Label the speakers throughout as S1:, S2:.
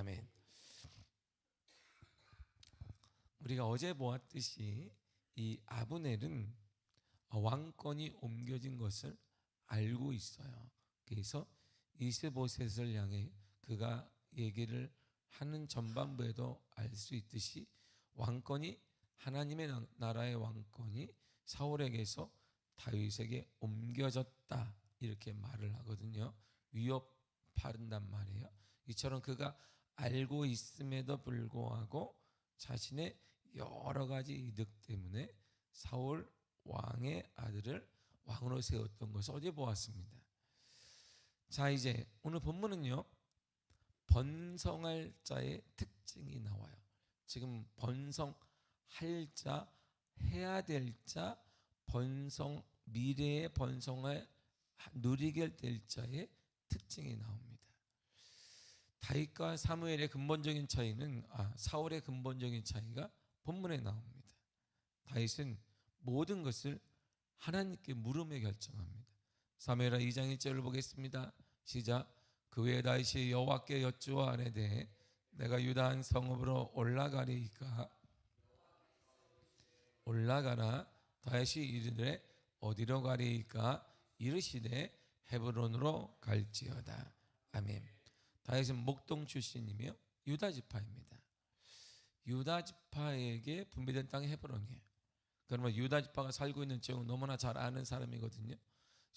S1: 아멘. 우리가 어제 보았듯이 이 아브넬은 왕권이 옮겨진 것을 알고 있어요. 그래서 이스보셋을 향해 그가 얘기를 하는 전반부에도 알 수 있듯이 왕권이 하나님의 나라의 왕권이 사울에게서 다윗에게 옮겨졌다 이렇게 말을 하거든요. 위협한단 말이에요. 이처럼 그가 알고 있음에도 불구하고 자신의 여러 가지 이득 때문에 사울 왕의 아들을 왕으로 세웠던 것을 어제 보았습니다. 자, 이제 오늘 본문은요, 번성할 자의 특징이 나와요. 지금 번성할 자, 해야 될 자, 미래의 번성을 누리게 될 자의 특징이 나옵니다. 다윗과 사무엘의 근본적인 차이는 사울의 근본적인 차이가 본문에 나옵니다. 다윗은 모든 것을 하나님께 물으며 결정합니다. 사무엘하 2장 1절을 보겠습니다. 시작. 그 후에 다윗이 여호와께 여쭈어아뢰되 내가 유다 한 성읍으로 올라가리이까 올라가라. 다윗이 이르되 어디로 가리이까 이르시되 헤브론으로 갈지어다. 아멘. 다윗은 목동 출신이며 유다 지파입니다. 유다 지파에게 분배된 땅이 헤브론이에요. 그러면 유다 지파가 살고 있는 지역은 너무나 잘 아는 사람이거든요.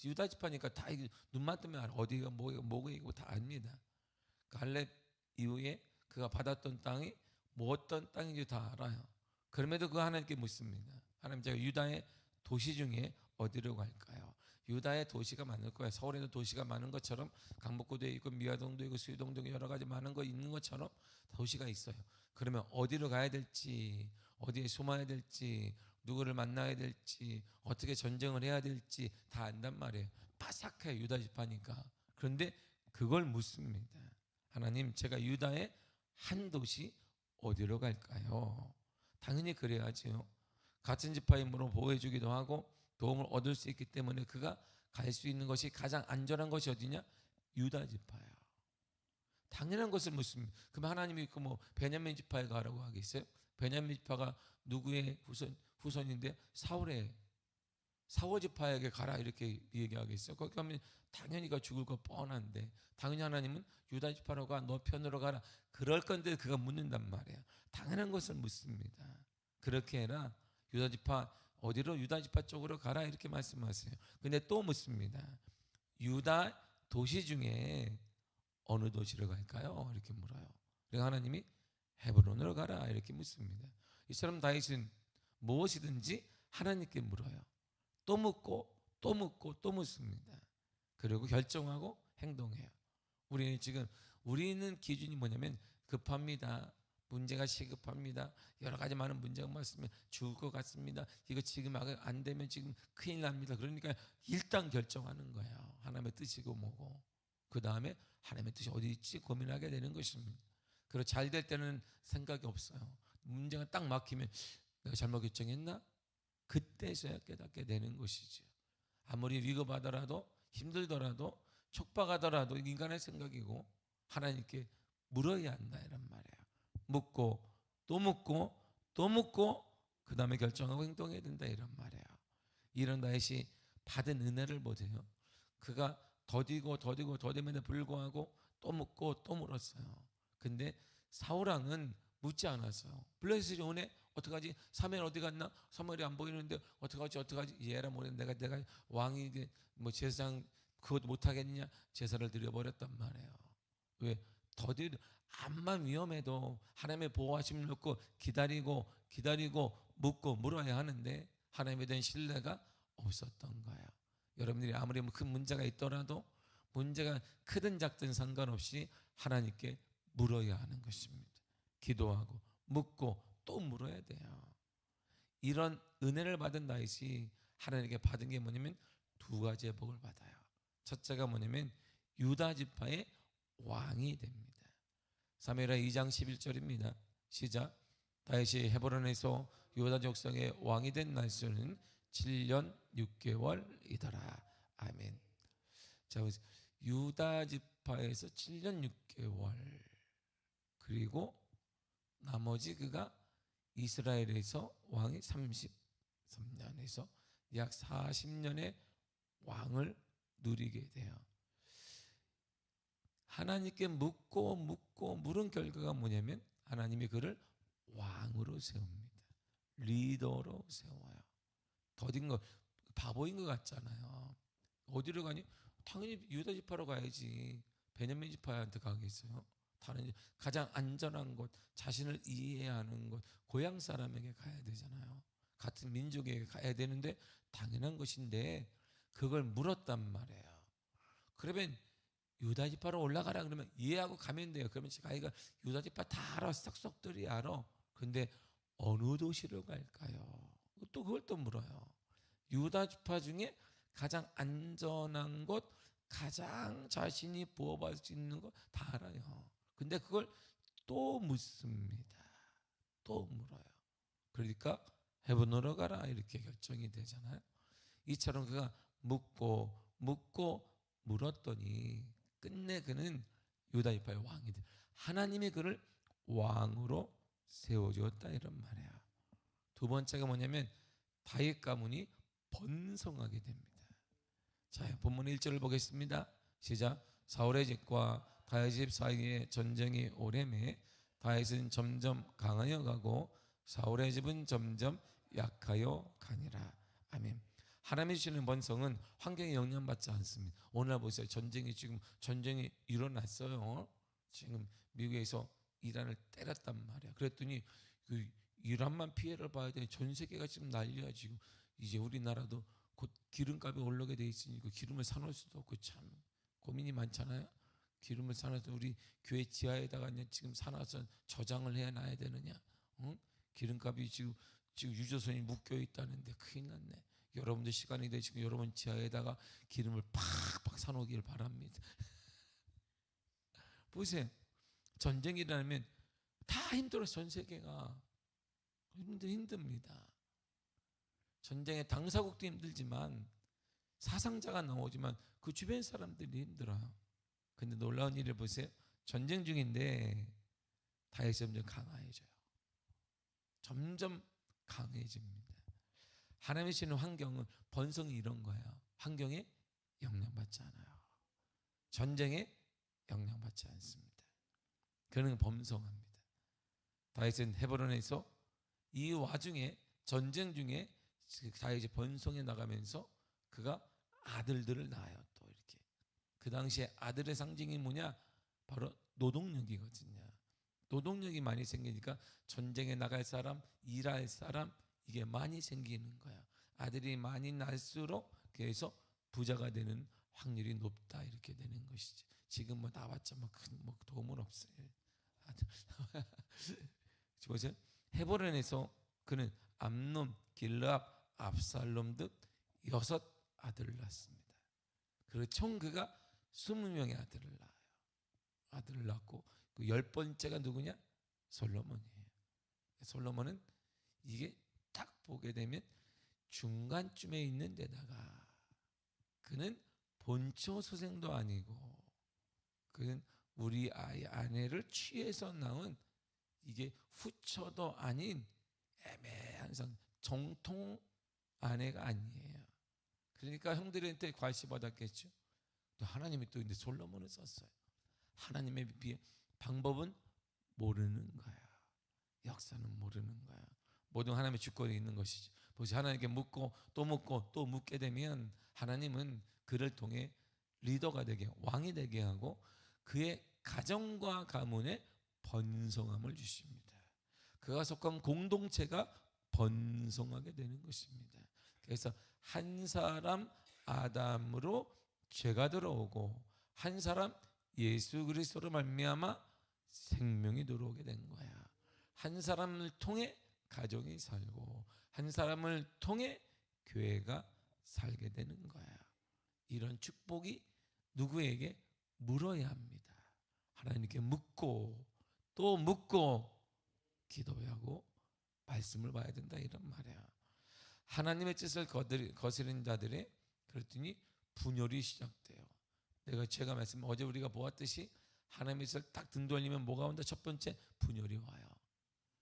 S1: 유다 지파니까 다 눈만 뜨면 어디가 뭐고 다 압니다. 갈렙 이후에 그가 받았던 땅이 뭐 어떤 땅인지 다 알아요. 그럼에도 그 하나님께 묻습니다. 하나님, 제가 유다의 도시 중에 어디로 갈까요? 유다의 도시가 많을 거예요. 서울에도 도시가 많은 것처럼 강북구도 있고 미화동도 있고 수유동도 있고 여러 가지 많은 거 있는 것처럼 도시가 있어요. 그러면 어디로 가야 될지, 어디에 숨어야 될지, 누구를 만나야 될지, 어떻게 전쟁을 해야 될지 다 안단 말이에요. 빠삭해 유다 지파니까. 그런데 그걸 묻습니다. 하나님, 제가 유다의 한 도시 어디로 갈까요? 당연히 그래야죠. 같은 지파이므로 보호해주기도 하고 도움을 얻을 수 있기 때문에 그가 갈 수 있는 것이 가장 안전한 것이 어디냐? 유다 지파야. 당연한 것을 묻습니다. 그럼 하나님이 베냐민 지파에 가라고 하겠어요? 베냐민 지파가 누구의 후손인데 사울 지파에게 가라 이렇게 얘기하겠어요? 거기 가면 당연히 가 죽을 거 뻔한데 당연히 하나님은 유다 지파로 가, 너 편으로 가라 그럴 건데 그가 묻는단 말이에요. 당연한 것을 묻습니다. 그렇게 해라. 유다 지파 어디로? 유다 지파 쪽으로 가라 이렇게 말씀하세요. 근데 또 묻습니다. 유다 도시 중에 어느 도시로 갈까요? 이렇게 물어요. 그러니까 하나님이 헤브론으로 가라 이렇게 묻습니다. 이처럼 다윗은 무엇이든지 하나님께 물어요. 또 묻고 또 묻고 또 묻습니다. 그리고 결정하고 행동해요. 우리는 기준이 뭐냐면 급합니다. 문제가 시급합니다. 여러 가지 많은 문제가 많으면 죽을 것 같습니다. 이거 지금 안 되면 지금 큰일 납니다. 그러니까 일단 결정하는 거예요. 하나님의 뜻이고 뭐고. 그 다음에 하나님의 뜻이 어디 있지 고민하게 되는 것입니다. 그리고 잘 될 때는 생각이 없어요. 문제가 딱 막히면 내가 잘못 결정했나? 그때서야 깨닫게 되는 것이죠. 아무리 위급하더라도 힘들더라도 촉박하더라도 인간의 생각이고 하나님께 물어야 한다 이란 말이에요. 묻고 또 묻고 또 묻고 그 다음에 결정하고 행동해야 된다 이란 말이에요. 이런 다윗이 받은 은혜를 보세요. 그가 더디고 더딤에도 불구하고 또 묻고 또 물었어요. 근데 사울왕은 묻지 않았어요. 블레셋이 오네? 어떡하지? 사무엘 어디 갔나? 사무엘이 안 보이는데 어떡하지? 얘라 모르 내가 왕이 제사장 그것도 못하겠냐? 제사를 드려버렸단 말이에요. 왜? 암만 위험해도 하나님의 보호하심을 놓고 기다리고 묻고 물어야 하는데 하나님에 대한 신뢰가 없었던 거예요. 여러분들이 아무리 큰 문제가 있더라도 문제가 크든 작든 상관없이 하나님께 물어야 하는 것입니다. 기도하고 묻고 또 물어야 돼요. 이런 은혜를 받은 다윗이 하나님께 받은 게 뭐냐면 두 가지의 복을 받아요. 첫째가 뭐냐면 유다 지파의 왕이 됩니다. 사무엘하 2장 11절입니다. 시작. 다윗이 헤브론에서 유다 족속의 왕이 된 날수는 7년 6개월이더라. 아멘. 자, 유다 지파에서 7년 6개월. 그리고 나머지 그가 이스라엘에서 왕이 33년에서 약 40년의 왕을 누리게 돼요. 하나님께 묻고 물은 결과가 뭐냐면 하나님이 그를 왕으로 세웁니다. 리더로 세워요. 더딘 거 바보인 것 같잖아요. 어디로 가니? 당연히 유다 지파로 가야지. 베냐민 지파한테 가겠어요? 다른 가장 안전한 곳, 자신을 이해하는 곳, 고향 사람에게 가야 되잖아요. 같은 민족에게 가야 되는데 당연한 것인데 그걸 물었단 말이에요. 그러면 유다 지파로 올라가라 그러면 이해하고 가면 돼요. 그러면 자기가 유다 지파 다 알아, 싹싹들이 알아. 근데 어느 도시로 갈까요? 또 그걸 또 물어요. 유다 지파 중에 가장 안전한 곳, 가장 자신이 보호받을 수 있는 거 다 알아요. 근데 그걸 또 묻습니다. 또 물어요. 그러니까 헤브론으로 가라 이렇게 결정이 되잖아요. 이처럼 그가 묻고 물었더니 끝내 그는 유다 지파의 왕이 돼. 하나님이 그를 왕으로 세워주었다 이런 말이야. 두 번째가 뭐냐면 다윗 가문이 번성하게 됩니다. 자, 본문 1절을 보겠습니다. 시작. 사울의 집과 다윗의 집 사이에 전쟁이 오래매 다윗은 점점 강하여 가고 사울의 집은 점점 약하여 가니라. 아멘. 하나님이 주시는 번성은 환경에 영향받지 않습니다. 오늘 보세요. 전쟁이 일어났어요. 지금 미국에서 이란을 때렸단 말이야. 그랬더니 그 이란만 피해를 봐야 되는 전 세계가 지금 난리야. 지금 이제 우리나라도 곧 기름값이 올라게 돼 있으니 그 기름을 사놓을 수도 없고 참 고민이 많잖아요. 기름을 사놔서 우리 교회 지하에다가 지금 사놔서 저장을 해놔야 되느냐? 응? 기름값이 지금 유조선이 묶여 있다는데 큰일 났네. 여러분들 시간이 되시고 여러분 지하에다가 기름을 팍팍 사놓길 바랍니다. 보세요. 전쟁이 일어나면 다 힘들어. 전 세계가 힘듭니다. 전쟁의 당사국도 힘들지만 사상자가 나오지만 그 주변 사람들이 힘들어요. 근데 놀라운 일을 보세요. 전쟁 중인데 다윗이 점점 강해져요. 점점 강해집니다. 하나님이 주시는 환경은 번성이 이런 거예요. 환경에 영향받지 않아요. 전쟁에 영향받지 않습니다. 그는 범성합니다. 다윗은 헤브론에서 이 와중에 전쟁 중에 다윗이 번성해 나가면서 그가 아들들을 낳아요. 또 이렇게 그 당시에 아들의 상징이 뭐냐? 바로 노동력이거든요. 노동력이 많이 생기니까 전쟁에 나갈 사람, 일할 사람 이게 많이 생기는 거야. 아들이 많이 날수록 그래서 부자가 되는 확률이 높다 이렇게 되는 것이지. 지금 뭐 나왔자 큰 도움은 없어요. 보세요. 헤브론에서 그는 암논, 길르압, 압살롬 등 6 아들을 낳습니다. 그리고 총 그가 20명의 아들을 낳아요. 아들을 낳고 그 10번째가 누구냐? 솔로몬이에요. 솔로몬은 이게 딱 보게 되면 중간쯤에 있는 데다가 그는 본초 소생도 아니고 그는 우리 아내를 취해서 낳은 이게 후처도 아닌 애매한 정통 아내가 아니에요. 그러니까 형들한테 괄시받았겠죠. 또 하나님이 또 근데 솔로몬을 썼어요. 하나님에 비해 방법은 모르는 거야. 역사는 모르는 거야. 모든 하나님의 주권이 있는 것이지. 보세요. 하나님께 묻고 또 묻게 되면 하나님은 그를 통해 리더가 되게 왕이 되게 하고 그의 가정과 가문에 번성함을 주십니다. 그가 속한 공동체가 번성하게 되는 것입니다. 그래서 한 사람 아담으로 죄가 들어오고 한 사람 예수 그리스도로 말미암아 생명이 들어오게 된 거야. 한 사람을 통해 가정이 살고 한 사람을 통해 교회가 살게 되는 거야. 이런 축복이 누구에게 물어야 합니다. 하나님께 묻고 또 묻고 기도하고 말씀을 봐야 된다 이런 말이야. 하나님의 뜻을 거스른 자들의 그랬더니 분열이 시작돼요. 제가 말씀 어제 우리가 보았듯이 하나님의 뜻을 딱 등 돌리면 뭐가 온다? 첫 번째 분열이 와요.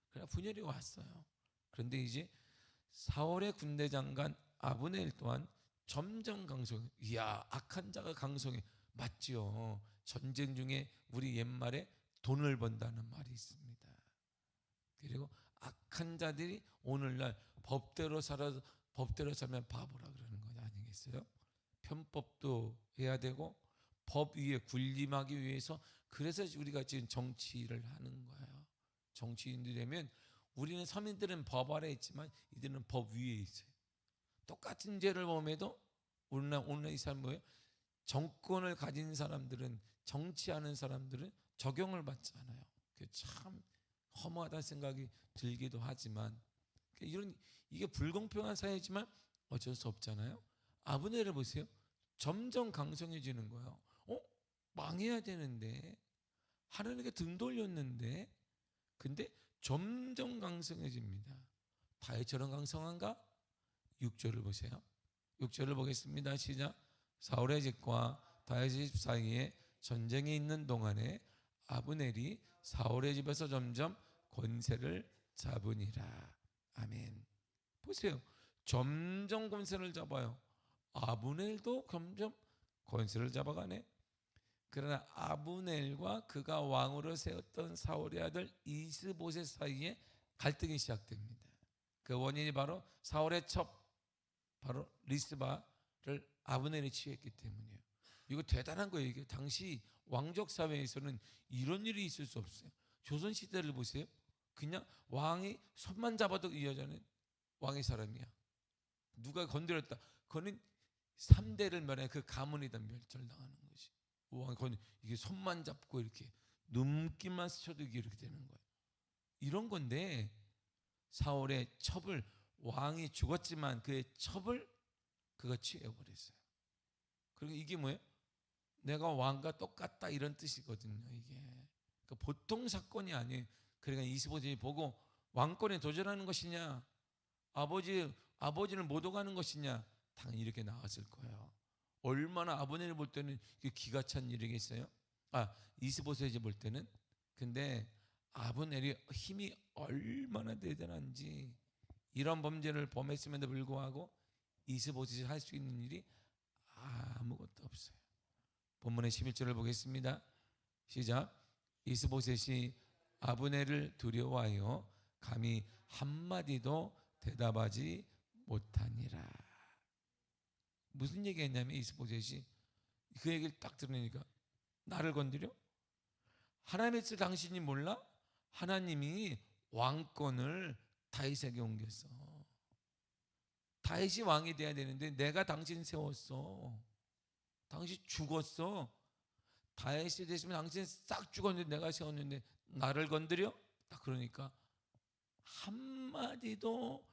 S1: 그러나 분열이 왔어요. 그런데 이제 사울의 군대 장관 아브넬 또한 점점 강성. 이야, 악한 자가 강성해. 맞지요. 전쟁 중에 우리 옛말에 돈을 번다는 말이 있습니다. 그리고 악한 자들이 오늘날 법대로 살면 바보라 그러는 거 아니겠어요? 편법도 해야 되고 법 위에 군림하기 위해서, 그래서 우리가 지금 정치를 하는 거예요. 정치인들이 되면 우리는 서민들은 법 아래 있지만 이들은 법 위에 있어요. 똑같은 죄를 범해도 오늘날 이 사람 뭐예요? 정권을 가진 사람들은, 정치하는 사람들은 적용을 받지 않아요. 그게 참 허무하다는 생각이 들기도 하지만, 이게 불공평한 사회지만 어쩔 수 없잖아요. 아브넬을 보세요. 점점 강성해지는 거예요. 망해야 되는데, 하나님께 등 돌렸는데, 근데 점점 강성해집니다. 다윗처럼 강성한가? 6절을 보세요. 6절을 보겠습니다. 시작. 사울의 집과 다윗의 집 사이에 전쟁이 있는 동안에 아브넬이 사울의 집에서 점점 권세를 잡으니라. 아멘. 보세요. 점점 권세를 잡아요. 아브넬도 점점 권세를 잡아가네. 그러나 아브넬과 그가 왕으로 세웠던 사울의 아들 이스보셋 사이에 갈등이 시작됩니다. 그 원인이 바로 사울의 첩, 바로 리스바를 아브넬이 취했기 때문이에요. 이거 대단한 거예요. 이게 당시 왕족 사회에서는 이런 일이 있을 수 없어요. 조선 시대를 보세요. 그냥 왕이 손만 잡아도 이 여자는 왕의 사람이야. 누가 건드렸다, 그거는 3대를 멸해, 그 가문이다 멸절당하는 거지. 왕이 이게 손만 잡고 이렇게 눈길만 스쳐도 이렇게 되는 거예요. 이런 건데 사울의 첩을, 왕이 죽었지만 그의 첩을 그가 취해버렸어요. 그리고 이게 뭐예요? 내가 왕과 똑같다 이런 뜻이거든요. 이게 그러니까 보통 사건이 아니에요. 그러니까 이스보셋이 보고 왕권에 도전하는 것이냐, 아버지를 못 오가는 것이냐, 당연히 이렇게 나왔을 거예요. 얼마나 아브넬을 볼 때는 기가 찬 일이겠어요? 이스보셋이 볼 때는. 근데 아브넬이 힘이 얼마나 대단한지, 이런 범죄를 범했음에도 불구하고 이스보셋이 할 수 있는 일이 아무것도 없어요. 본문의 11절을 보겠습니다. 시작. 이스보셋이 아브넬을 두려워하여 감히 한마디도 대답하지 못하니라. 무슨 얘기했냐면 이스보셋이 그 얘기를 딱 들으니까, 나를 건드려? 하나님의 뜻을 당신이 몰라? 하나님이 왕권을 다윗에게 옮겼어. 다윗이 왕이 돼야 되는데 내가 당신 세웠어. 당신 죽었어. 다윗이 됐으면 당신 싹 죽었는데 내가 세웠는데 나를 건드려? 딱 그러니까 한마디도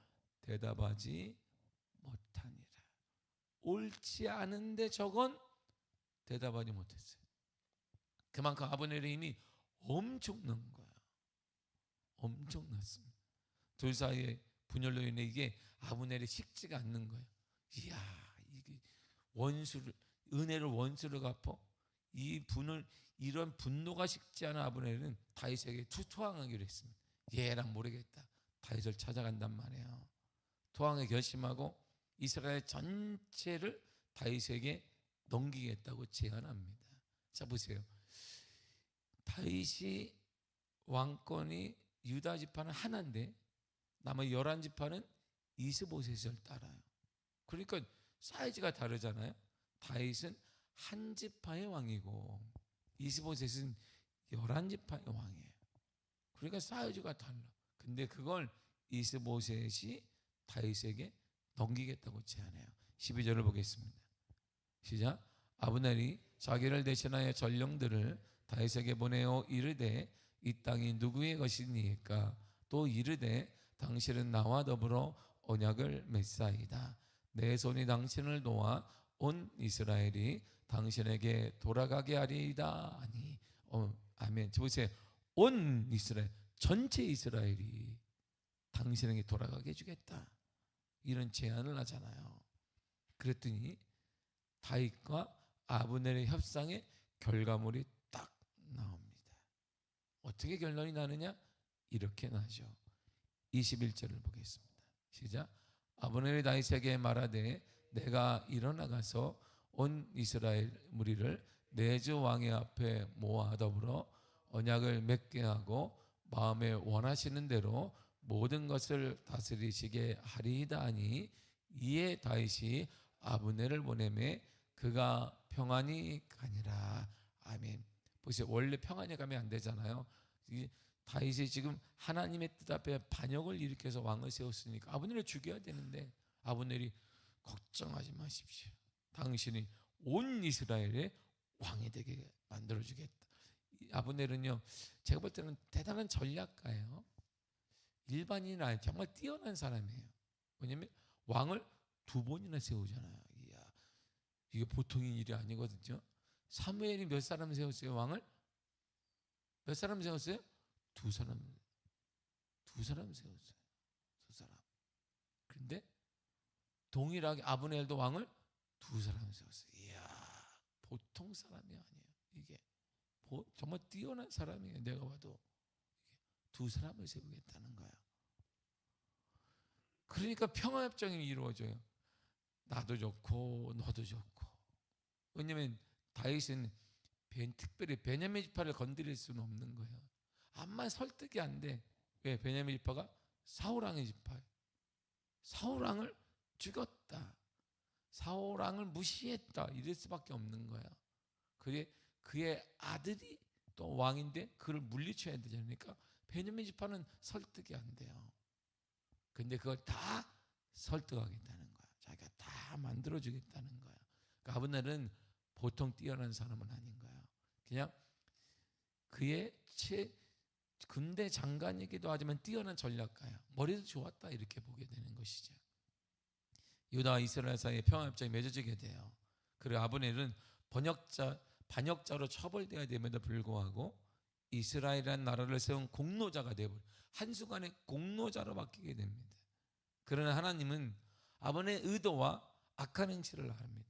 S1: 대답하지 못하니라. 옳지 않은데 저건 대답하지 못했어요. 그만큼 아브넬의 힘이 엄청난 거야. 엄청났습니다. 둘 사이의 분열로 인해 이게 아브넬이 식지가 않는 거예요. 이야, 이게 은혜를 원수를 갚아? 이런 분노가 식지 않은 아브넬은 다윗에게 투항하기로 했습니다. 얘랑 모르겠다. 다윗을 찾아간단 말이에요. 투항에 결심하고 이스라엘 전체를 다윗에게 넘기겠다고 제안합니다. 자, 보세요. 다윗이 왕권이 유다 지파는 하나인데 남은 11지파는 이스보셋을 따라요. 그러니까 사이즈가 다르잖아요. 다윗은 한 지파의 왕이고 이스보셋은 11지파의 왕이에요. 그러니까 사이즈가 달라. 근데 그걸 이스보셋이 다윗에게 넘기겠다고 제안해요. 12절을 보겠습니다. 시작. 아브넬이 자기를 대신하여 전령들을 다윗에게 보내어 이르되 이 땅이 누구의 것이니까? 또 이르되 당신은 나와 더불어 언약을 맺사이다. 내 손이 당신을 놓아 온 이스라엘이 당신에게 돌아가게 하리이다 하니. 아멘. 보세요. 온 이스라엘, 전체 이스라엘이 당신에게 돌아가게 해주겠다, 이런 제안을 하잖아요. 그랬더니 다윗과 아브넬의 협상의 결과물이 딱 나옵니다. 어떻게 결론이 나느냐? 이렇게 나죠. 21절을 보겠습니다. 시작. 아브넬이 다윗에게 말하되 내가 일어나가서 온 이스라엘 무리를 내 주 왕의 앞에 모아 더불어 언약을 맺게 하고 마음에 원하시는 대로 모든 것을 다스리시게 하리이다 하니 이에 다윗이 아브넬을 보내매 그가 평안히 가니라. 아멘. 보세요. 원래 평안히 가면 안 되잖아요. 다윗이 지금 하나님의 뜻 앞에 반역을 일으켜서 왕을 세웠으니까 아브넬을 죽여야 되는데 아브넬이 걱정하지 마십시오. 당신이 온 이스라엘의 왕이 되게 만들어주겠다. 아브넬은요, 제가 볼 때는 대단한 전략가예요. 일반인은 아니에요. 정말 뛰어난 사람이에요. 왜냐하면 왕을 2번이나 세우잖아요. 이야, 이게 보통인 일이 아니거든요. 사무엘이 몇 사람 세웠어요? 왕을? 몇 사람 세웠어요? 2사람. 2사람 세웠어요. 2사람. 그런데 동일하게 아브넬도 왕을 2사람 세웠어요. 이야, 보통 사람이 아니에요. 이게 정말 뛰어난 사람이에요. 내가 봐도 2사람을 세우겠다는 거야. 그러니까 평화협정이 이루어져요. 나도 좋고 너도 좋고. 왜냐하면 다윗은 특별히 베냐민 지파를 건드릴 수는 없는 거예요. 암만 설득이 안 돼. 왜? 베냐민 지파가 사울왕의 지파예요. 사울왕을 죽였다. 사울왕을 무시했다. 이럴 수밖에 없는 거야. 그의 아들이 또 왕인데 그를 물리쳐야 되잖아요. 그러니까 베냐민 지파는 설득이 안 돼요. 근데 그걸 다 설득하겠다는 거야. 자기가 다 만들어주겠다는 거야. 그러니까 아브넬은 보통 뛰어난 사람은 아닌 거야. 그냥 그의 군대 장관이기도 하지만 뛰어난 전략가야. 머리도 좋았다 이렇게 보게 되는 것이죠. 유다와 이스라엘 사이에 평화협정이 맺어지게 돼요. 그리고 아브넬은 반역자로 처벌되어야 됨에도 불구하고 이스라엘이라는 나라를 세운 공로자가 되어버려. 한순간에 공로자로 바뀌게 됩니다. 그러나 하나님은 아브넬의 의도와 악한 행실을 압니다.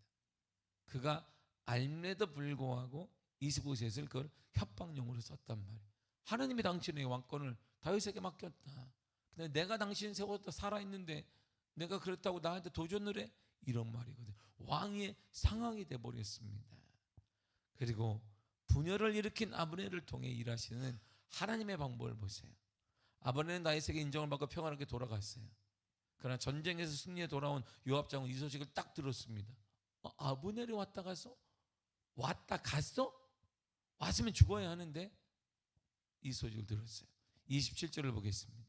S1: 그가 알매도 불구하고 이스보셋을 그걸 협박용으로 썼단 말이에요. 하나님이 당신의 왕권을 다윗에게 맡겼다. 근데 내가 당신 세웠다 살아있는데 내가 그렇다고 나한테 도전을 해? 이런 말이거든요. 왕의 상황이 돼버렸습니다. 그리고 분열을 일으킨 아브넬을 통해 일하시는 하나님의 방법을 보세요. 아브넬은 다윗에게 인정을 받고 평안하게 돌아갔어요. 그러나 전쟁에서 승리해 돌아온 요압 장군 이 소식을 딱 들었습니다. 아브넬이 왔다 갔어? 왔다 갔어? 왔으면 죽어야 하는데 이 소식을 들었어요. 27절을 보겠습니다.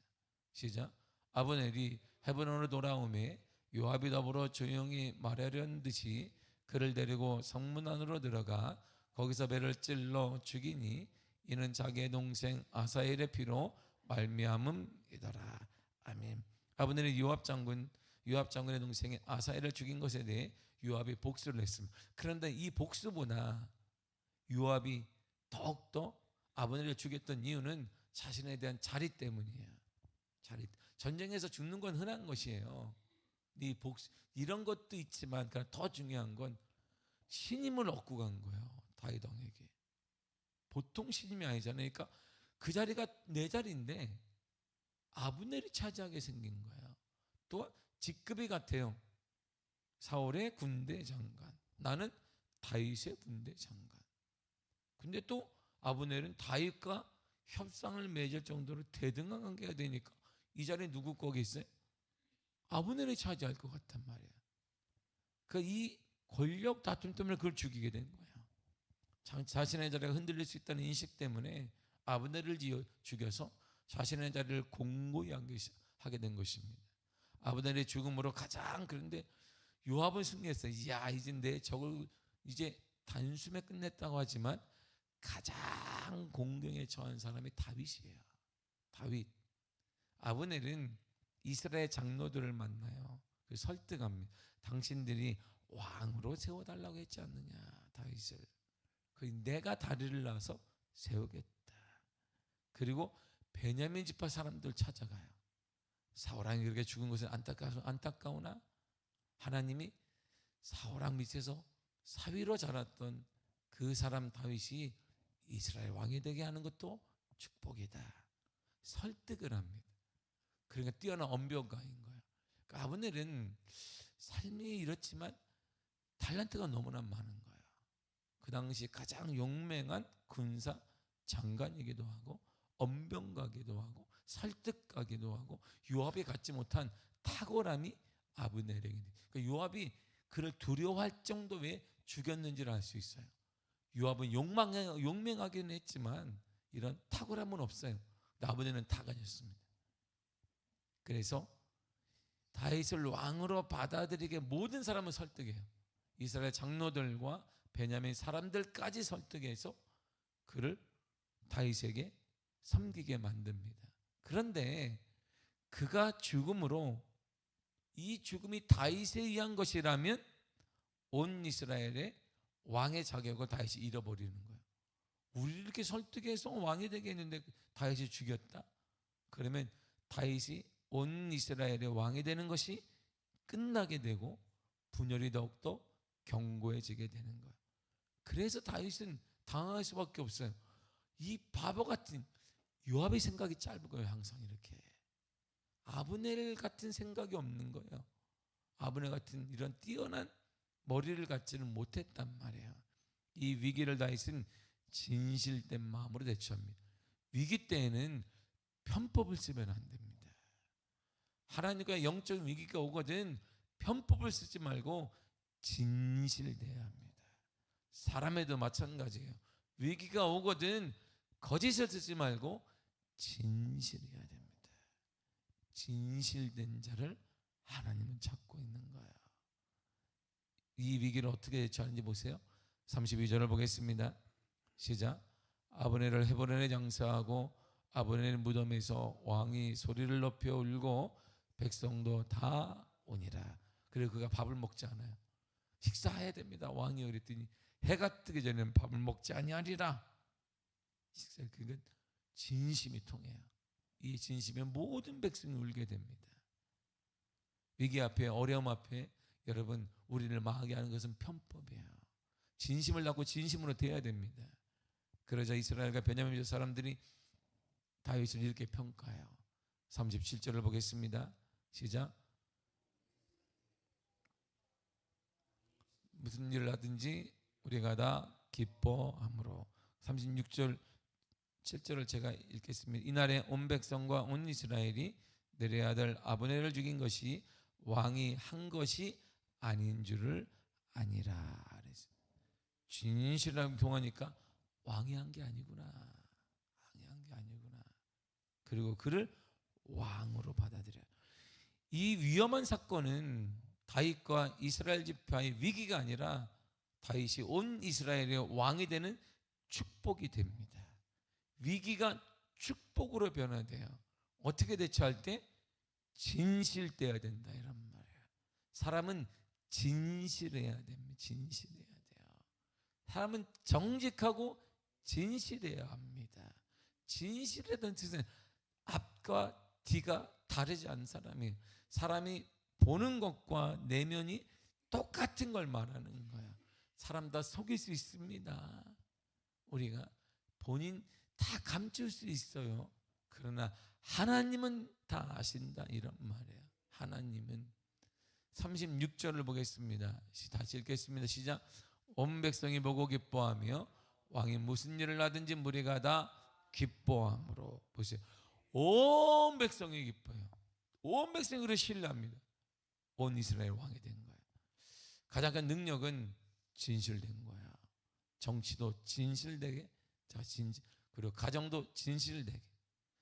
S1: 시작. 아브넬이 헤브론으로 돌아오매 요압이 더불어 조용히 말하려는 듯이 그를 데리고 성문 안으로 들어가 거기서 배를 찔러 죽이니 이는 자기의 동생 아사엘의 피로 말미암음이더라. 아멘. 아브넬이 요압 장군의 동생인 아사엘을 죽인 것에 대해 요압이 복수를 했습니다. 그런데 이 복수보다 요압이 더욱더 아브넬을 죽였던 이유는 자신에 대한 자리 때문이에요. 전쟁에서 죽는 건 흔한 것이에요. 이런 것도 있지만 더 중요한 건 신임을 얻고 간 거예요. 다윗 왕에게. 보통 신임이 아니잖아요. 그러니까 그 자리가 내 자리인데 아브넬이 차지하게 생긴 거예요. 또 직급이 같아요. 사울의 군대 장관, 나는 다윗의 군대 장관. 근데 또 아브넬은 다윗과 협상을 맺을 정도로 대등한 관계가 되니까 이 자리에 누구 거겠어요? 아브넬이 차지할 것 같단 말이에요. 그러니까 이 권력 다툼 때문에 그걸 죽이게 된 거예요. 자신의 자리가 흔들릴 수 있다는 인식 때문에 아브넬을 죽여서 자신의 자리를 공고히 하게 된 것입니다. 아브넬의 죽음으로 그런데 요압은 승리했어요. 이야, 이제 내 적을 이제 단숨에 끝냈다고 하지만 가장 공경에 처한 사람이 다윗이에요. 다윗. 아브넬은 이스라엘 장로들을 만나요. 설득합니다. 당신들이 왕으로 세워달라고 했지 않느냐, 다윗을. 내가 다리를 놔서 세우겠다. 그리고 베냐민 지파 사람들 찾아가요. 사울왕이 그렇게 죽은 것은 안타까우나 하나님이 사울왕 밑에서 사위로 자랐던 그 사람 다윗이 이스라엘 왕이 되게 하는 것도 축복이다. 설득을 합니다. 그러니까 뛰어난 언변가인 거예요. 그러니까 아브넬은 삶이 이렇지만 탤런트가 너무나 많은 거예요. 그 당시 가장 용맹한 군사 장관이기도 하고 언변가기도 하고 설득가기도 하고 요압이 갖지 못한 탁월함이 아브넬에게. 그러니까 요압이 그를 두려워할 정도에 죽였는지를 알 수 있어요. 요압은 용맹하기는 했지만 이런 탁월함은 없어요. 아브넬은 다 가졌습니다. 그래서 다윗을 왕으로 받아들이게 모든 사람을 설득해요. 이스라엘 장로들과 베냐민 사람들까지 설득해서 그를 다윗에게 섬기게 만듭니다. 그런데 그가 죽음으로, 이 죽음이 다윗에 의한 것이라면 온 이스라엘의 왕의 자격을 다윗이 잃어버리는 거예요. 우리를 이렇게 설득해서 왕이 되게 했는데 다윗이 죽였다? 그러면 다윗이 온 이스라엘의 왕이 되는 것이 끝나게 되고 분열이 더욱더 견고해지게 되는 거예요. 그래서 다윗은 당할 수밖에 없어요. 이 바보 같은 요압의 생각이 짧은 거예요. 항상 이렇게 아브넬 같은 생각이 없는 거예요. 아브넬 같은 이런 뛰어난 머리를 갖지는 못했단 말이에요. 이 위기를 다윗은 진실된 마음으로 대처합니다. 위기 때에는 편법을 쓰면 안 됩니다. 하나님과 영적인 위기가 오거든 편법을 쓰지 말고 진실돼야 합니다. 사람에도 마찬가지예요. 위기가 오거든 거짓을 쓰지 말고 진실해야 됩니다. 진실된 자를 하나님은 찾고 있는 거예요. 이 위기를 어떻게 대처하는지 보세요. 32절을 보겠습니다. 시작. 아브넬을 헤브론에 장사하고 아브넬 무덤에서 왕이 소리를 높여 울고 백성도 다 오니라. 그리고 그가 밥을 먹지 않아요. 식사해야 됩니다. 왕이 그랬더니 해가 뜨기 전에는 밥을 먹지 아니하리라. 식사, 그건 진심이 통해요. 이 진심에 모든 백성이 울게 됩니다. 위기 앞에, 어려움 앞에 여러분 우리를 망하게 하는 것은 편법이에요. 진심을 갖고 진심으로 대해야 됩니다. 그러자 이스라엘과 베냐민 사람들이 다윗을 이렇게 평가해요. 37절을 보겠습니다. 시작. 무슨 일을 하든지 우리가 다 기뻐함으로. 36절 7절을 제가 읽겠습니다. 이날에 온 백성과 온 이스라엘이 내레의 아들 아브넬을 죽인 것이 왕이 한 것이 아닌 줄을 아니라. 진실하게 통하니까 왕이 한 게 아니구나. 왕이 한 게 아니구나. 그리고 그를 왕으로 받아들여요. 이 위험한 사건은 다윗과 이스라엘 지파의 위기가 아니라 다윗이 온 이스라엘의 왕이 되는 축복이 됩니다. 위기가 축복으로 변화돼요. 어떻게 대처할 때? 진실돼야 된다 이런 말이에요. 사람은 진실해야 됩니다. 진실해야 돼요. 사람은 정직하고 진실해야 합니다. 진실이라는 뜻은 앞과 뒤가 다르지 않은 사람이에요. 사람이 보는 것과 내면이 똑같은 걸 말하는 거야. 사람 다 속일 수 있습니다. 우리가 본인 다 감출 수 있어요. 그러나 하나님은 다 아신다 이런 말이에요. 하나님은. 36절을 보겠습니다. 다시 읽겠습니다. 시작. 온 백성이 보고 기뻐하며 왕이 무슨 일을 하든지 무리가 다 기뻐함으로. 보세요. 온 백성이 기뻐요. 온 백성이 그를 신뢰합니다. 온 이스라엘 왕이 된 거예요. 가장 큰 능력은 진실된 거야. 정치도 진실되게, 자 진실, 그리고 가정도 진실되게,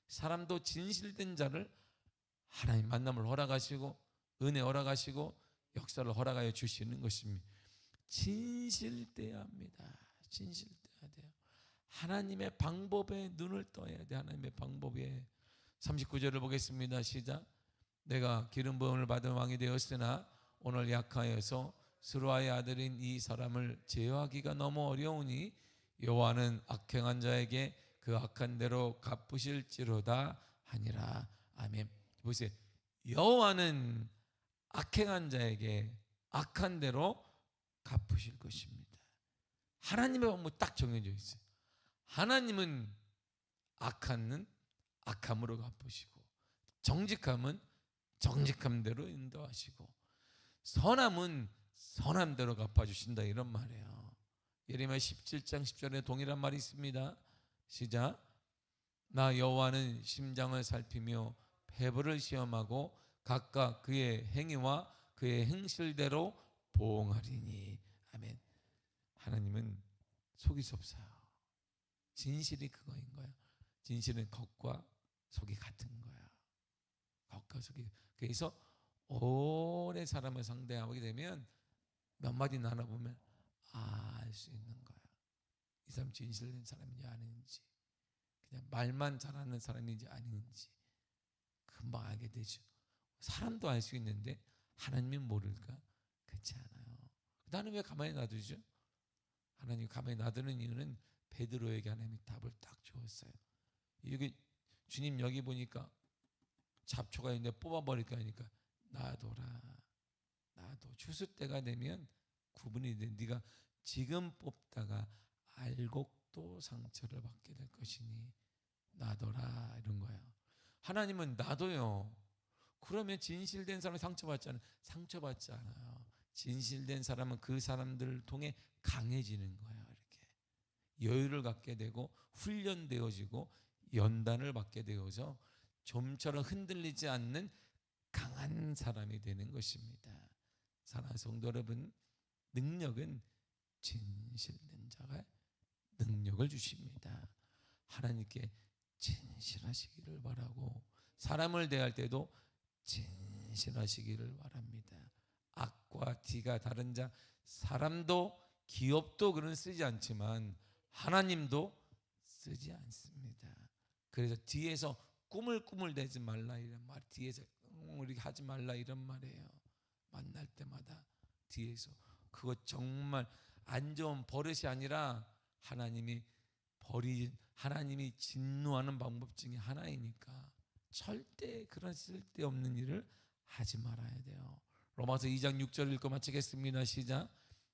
S1: 사람도 진실된 자를 하나님 만남을 허락하시고 은혜 허락하시고 역사를 허락하여 주시는 것입니다. 진실돼야 합니다. 진실돼야 돼요. 하나님의 방법에 눈을 떠야 돼. 하나님의 방법에. 39절을 보겠습니다. 시작. 내가 기름 부음을 받은 왕이 되었으나 오늘 약하여서 스루아의 아들인 이 사람을 제어하기가 너무 어려우니 여호와는 악행한 자에게 그 악한 대로 갚으실지로다 하니라. 아멘. 보세요. 여호와는 악행한 자에게 악한 대로 갚으실 것입니다. 하나님의 방법 딱 정해져 있어요. 하나님은 악함은 악함으로 갚으시고 정직함은 정직함대로 인도하시고 선함은 선함대로 갚아주신다, 이런 말이에요. 예레미야 17장 10절에 동일한 말이 있습니다. 시작. 나 여호와는 심장을 살피며 배부를 시험하고 각각 그의 행위와 그의 행실대로 보응하리니. 아멘. 하나님은 속일 수 없어요. 진실이 그거인 거야. 진실은 겉과 속이 같은 거야. 겉과 속이. 그래서 오래 사람을 상대하게 되면 몇 마디 나눠보면 알 수 있는 거야. 이 사람 진실된 사람인지 아닌지, 그냥 말만 잘하는 사람인지 아닌지 금방 알게 되죠. 사람도 알 수 있는데 하나님이 모를까? 그렇지 않아요. 나는 왜 가만히 놔두죠? 하나님 가만히 놔두는 이유는 베드로에게 하나님이 답을 딱 주었어요. 여기 주님 여기 보니까 잡초가 있는데 뽑아버릴까 하니까 놔둬라. 놔둬. 추수 때가 되면 구분이 돼. 네가 지금 뽑다가 알곡도 상처를 받게 될 것이니 놔둬라, 이런 거예요. 하나님은 놔둬요. 그러면 진실된 사람이 상처받잖아요. 상처받지 않아요. 진실된 사람은 그 사람들을 통해 강해지는 거예요. 이렇게 여유를 갖게 되고 훈련되어지고 연단을 받게 되어서 좀처럼 흔들리지 않는 강한 사람이 되는 것입니다. 사랑하는 성도 여러분, 능력은 진실된 자가 능력을 주십니다. 하나님께 진실하시기를 바라고 사람을 대할 때도 진실하시기를 바랍니다. 악과 D가 다른 자, 사람도 기업도 그런 쓰지 않지만 하나님도 쓰지 않습니다. 그래서 뒤에서 꿈을 대지 말라, 이런 말, 뒤에서 우리 하지 말라, 이런 말이에요. 만날 때마다 뒤에서. 그거 정말 안 좋은 버릇이 아니라 하나님이 하나님이 진노하는 방법 중에 하나이니까 절대 그런 쓸데없는 일을 하지 말아야 돼요. 로마서 2장 6절 읽고 마치겠습니다. 시작.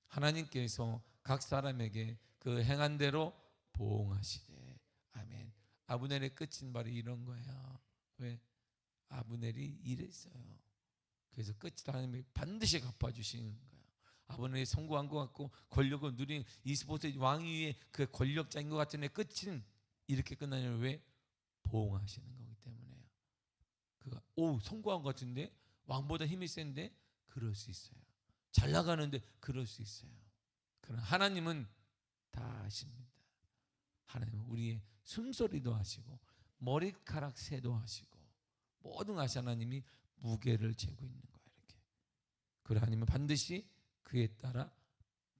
S1: 하나님께서 각 사람에게 그 행한 대로 보응하시되. 아멘. 아브넬의 끝인 바로 이런 거예요. 왜? 아브넬이 이랬어요. 그래서 끝을 하나님이 반드시 갚아주시는 거예요. 아브넬이 성공한 것 같고 권력을 누린 이스보셋 왕위의 그 권력자인 것 같은 끝은 이렇게 끝나냐면 왜? 보응하시는 거기 때문에요. 그가 성공한 것 같은데, 왕보다 힘이 센데, 그럴 수 있어요. 잘 나가는데 그럴 수 있어요. 그러나 하나님은 다 아십니다. 하나님은 우리의 숨소리도 하시고 머리카락 새도 하시고 모든 아시 하나님이 무게를 재고 있는 거예요. 이렇게. 그래 하나님은 반드시 그에 따라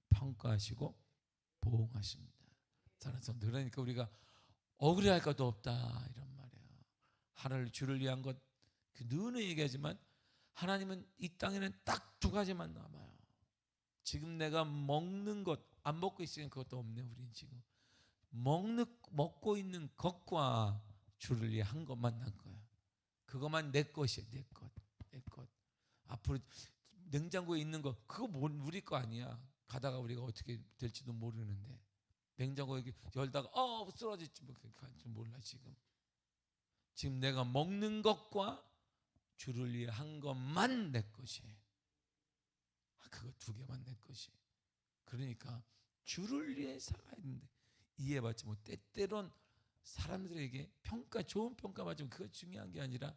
S1: 평가하시고 보응하십니다. 사랑하는 그러니까 우리가 억울해할 것도 없다, 이런 말이에요. 하늘 주를 위한 것, 늘 얘기하지만 하나님은 이 땅에는 딱 두 가지만 남아요. 지금 내가 먹는 것, 안 먹고 있으면 그것도 없네. 우리는 지금 먹고 있는 것과 주를 위해 한 것만 난 거야. 그것만 내 것이야. 내 것. 앞으로 냉장고에 있는 거, 그거 우리 거 아니야. 가다가 우리가 어떻게 될지도 모르는데 냉장고에 열다가 쓰러질지 몰라. 지금 내가 먹는 것과 주를 위해 한 것만 내 것이에요. 그거 두 개만 내 것이. 그러니까 주를 위해 살아야 되는데 이해받지 못해. 때때론 사람들에게 좋은 평가 받으면 그거 중요한 게 아니라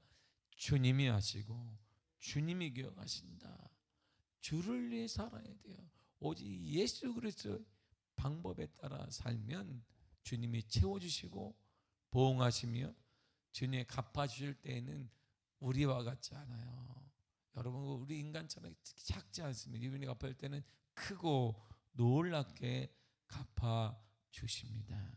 S1: 주님이 하시고 주님이 기억하신다. 주를 위해 살아야 돼요. 오직 예수 그리스도의 방법에 따라 살면 주님이 채워주시고 보응하시며 주님이 갚아주실 때에는 우리와 같지 않아요. 여러분, 우리 인간처럼 작지 않습니다. 이분이 갚아줄 때는 크고 놀랍게 갚아주십니다.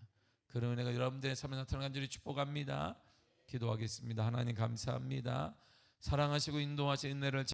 S1: 그러면 내가 여러분들의 삶에 나타나는 간절히 축복합니다. 기도하겠습니다. 하나님 감사합니다. 사랑하시고 인도하시는 은혜를